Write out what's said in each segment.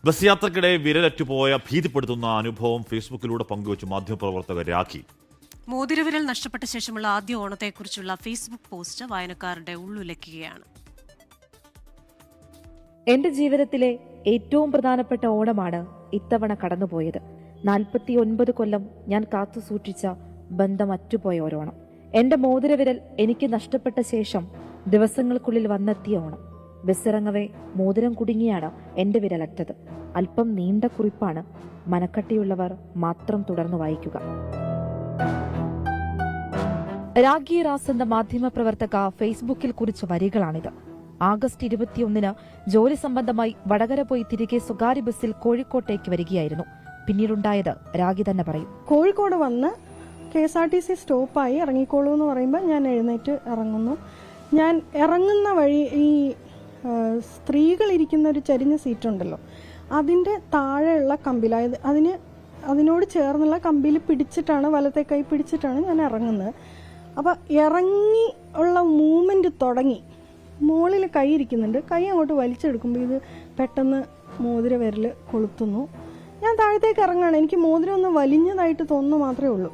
Bus യാത്രക്കിടെ വിരലറ്റുപോയ ഭീതിപ്പെടുത്തുന്ന അനുഭവം ഫേസ്ബുക്കിലൂടെ പങ്കുവച്ചു മാധ്യമപ്രവർത്തക രാഖി. മോതിരവിരൽ നഷ്ടപ്പെട്ട ശേഷമുള്ള ആദ്യ ഓണത്തെക്കുറിച്ചുള്ള ഫേസ്ബുക്ക് പോസ്റ്റ് വായനക്കാരുടെ ഉള്ളുലയ്ക്കുകയാണ്. എന്റെ ജീവിതത്തിലെ ഏറ്റവും പ്രധാനപ്പെട്ട ഓണമാണ് ഇത്തവണ കടന്നുപോയത്. 49 കൊല്ലം ഞാൻ കാത്തു സൂക്ഷിച്ച ബന്ധം അറ്റുപോയ ഒരോണം. എന്റെ മോതിരവിരൽ എനിക്ക് നഷ്ടപ്പെട്ട ശേഷം ദിവസങ്ങൾക്കുള്ളിൽ വന്നെത്തിയ ഓണം. ബസ്സിറങ്ങവേ മോതിരം കുടുങ്ങിയാണ് എന്റെ വിരലറ്റത്. അല്പം നീണ്ട കുറിപ്പാണ്. മനക്കട്ടിയുള്ളവർ മാത്രം തുടർന്ന് വായിക്കുക. രാഖി റാസ് എന്ന മാധ്യമപ്രവർത്തക ഫേസ്ബുക്കിൽ കുറിച്ച വരികളാണിത്. ആഗസ്റ്റ് 21 ജോലി സംബന്ധമായി വടകര പോയി തിരികെ സ്വകാര്യ ബസ്സിൽ കോഴിക്കോട്ടേക്ക് വരികയായിരുന്നു. പിന്നീടുണ്ടായത് രാഖി തന്നെ പറയും. കോഴിക്കോട് വന്ന് KSRTC സ്റ്റോപ്പായി ഇറങ്ങിക്കോളൂ എന്ന് പറയുമ്പോൾ ഞാൻ എഴുന്നേറ്റ് ഇറങ്ങുന്നു. ഞാൻ ഇറങ്ങുന്ന വഴി ഈ സ്ത്രീകൾ ഇരിക്കുന്ന ഒരു ചരിഞ്ഞ സീറ്റുണ്ടല്ലോ, അതിൻ്റെ താഴെയുള്ള കമ്പിൽ, അതിനോട് ചേർന്നുള്ള കമ്പിൽ പിടിച്ചിട്ടാണ്, വലത്തെ കൈ പിടിച്ചിട്ടാണ് ഞാൻ ഇറങ്ങുന്നത്. അപ്പോൾ ഇറങ്ങി ഉള്ള മൂവ്മെൻറ്റ് തുടങ്ങി. മുകളിൽ കൈ ഇരിക്കുന്നുണ്ട്. കൈ അങ്ങോട്ട് വലിച്ചെടുക്കുമ്പോൾ ഇത് പെട്ടെന്ന് മോതിര വിരൽ കൊളുത്തുന്നു. ഞാൻ താഴത്തേക്ക് ഇറങ്ങുകയാണ്. എനിക്ക് മോതിരം ഒന്ന് വലിഞ്ഞതായിട്ട് തോന്നുന്നു മാത്രമേ ഉള്ളൂ.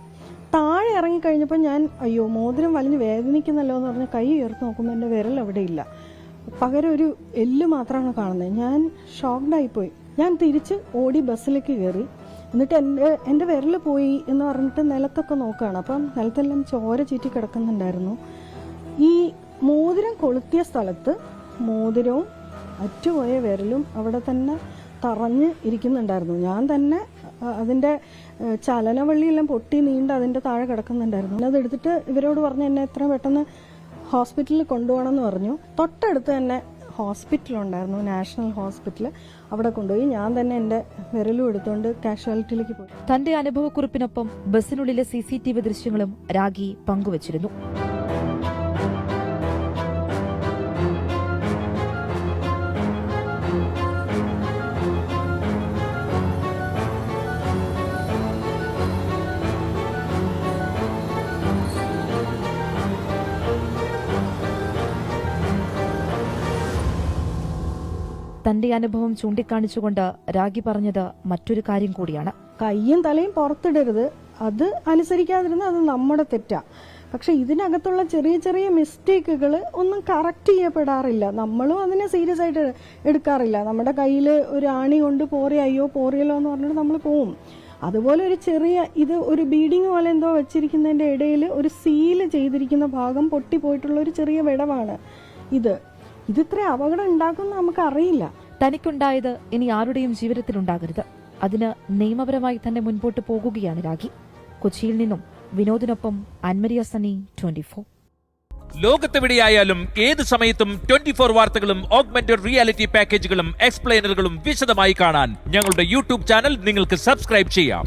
താഴെ ഇറങ്ങിക്കഴിഞ്ഞപ്പോൾ ഞാൻ അയ്യോ മോതിരം വലിഞ്ഞ് വേദനിക്കുന്നല്ലോ എന്ന് പറഞ്ഞ് കൈ ഉയർത്ത് നോക്കുമ്പോൾ എൻ്റെ വിരൽ അവിടെ ഇല്ല. പകരം ഒരു എല്ല് മാത്രമാണ് കാണുന്നത്. ഞാൻ ഷോക്ക്ഡായിപ്പോയി. ഞാൻ തിരിച്ച് ഓടി ബസ്സിലേക്ക് കയറി. എന്നിട്ട് എൻ്റെ വിരൽ പോയി എന്ന് പറഞ്ഞിട്ട് നിലത്തൊക്കെ നോക്കുകയാണ്. അപ്പം നിലത്തെല്ലാം ചോര ചീറ്റി കിടക്കുന്നുണ്ടായിരുന്നു. ഈ മോതിരം കൊളുത്തിയ സ്ഥലത്ത് മോതിരവും അറ്റുപോയ വിരലും അവിടെ തന്നെ തറഞ്ഞ് ഇരിക്കുന്നുണ്ടായിരുന്നു. ഞാൻ തന്നെ അതിൻ്റെ ചലനവള്ളിയെല്ലാം പൊട്ടി നീണ്ട് അതിൻ്റെ താഴെ കിടക്കുന്നുണ്ടായിരുന്നു. അതെടുത്തിട്ട് ഇവരോട് പറഞ്ഞ് എന്നെ എത്രയും പെട്ടെന്ന് ഹോസ്പിറ്റലിൽ കൊണ്ടുപോകണമെന്ന് പറഞ്ഞു. തൊട്ടടുത്ത് തന്നെ ഹോസ്പിറ്റലുണ്ടായിരുന്നു, നാഷണൽ ഹോസ്പിറ്റൽ. അവിടെ കൊണ്ടുപോയി ഞാൻ തന്നെ എൻ്റെ വിരലും എടുത്തുകൊണ്ട് കാഷ്വാലിറ്റിയിലേക്ക് പോയി. തന്റെ അനുഭവക്കുറിപ്പിനൊപ്പം ബസ്സിനുള്ളിലെ CCTV ദൃശ്യങ്ങളും രാഖി പങ്കുവച്ചിരുന്നു. തന്റെ അനുഭവം ചൂണ്ടിക്കാണിച്ചുകൊണ്ട് രാഖി പറഞ്ഞത് മറ്റൊരു കാര്യം കൂടിയാണ്. കൈയും തലയും പുറത്തിടരുത്. അത് അനുസരിക്കാതിരുന്നത് അത് നമ്മുടെ തെറ്റാ. പക്ഷെ ഇതിനകത്തുള്ള ചെറിയ ചെറിയ മിസ്റ്റേക്കുകൾ ഒന്നും കറക്റ്റ് ചെയ്യപ്പെടാറില്ല. നമ്മളും അതിനെ സീരിയസ് ആയിട്ട് എടുക്കാറില്ല. നമ്മുടെ കയ്യിൽ ഒരു ആണി കൊണ്ട് അയ്യോ പോറിയല്ലോ എന്ന് പറഞ്ഞിട്ട് നമ്മൾ പോവും. അതുപോലെ ഒരു ചെറിയ ഒരു ബീഡിങ് പോലെ എന്തോ വെച്ചിരിക്കുന്നതിൻ്റെ ഇടയിൽ ഒരു സീല് ചെയ്തിരിക്കുന്ന ഭാഗം പൊട്ടിപ്പോയിട്ടുള്ള ഒരു ചെറിയ വിടവാണ് ഇത് ഇത്ര അപകടം ഉണ്ടാക്കുമെന്ന് നമുക്കറിയില്ല. തനിക്കുണ്ടായത് ഇനി ആരുടെയും ജീവിതത്തിൽ ഉണ്ടാകരുത്. അതിന് നിയമപരമായി തന്നെ മുൻപോട്ട് പോകുകയാണ് രാഖി. കൊച്ചിയിൽ നിന്നും വിനോദിനൊപ്പം അൻമരിയ സണ്ണി, 24. ലോകത്തെവിടെയായാലും ഏത് സമയത്തും 24 വാർത്തകളും ഓഗ്മെന്റഡ് റിയാലിറ്റി പാക്കേജുകളും എക്സ്പ്ലെയിനറുകളും വിശദമായി കാണാൻ ഞങ്ങളുടെ YouTube ചാനൽ നിങ്ങൾക്ക് സബ്സ്ക്രൈബ് ചെയ്യാം.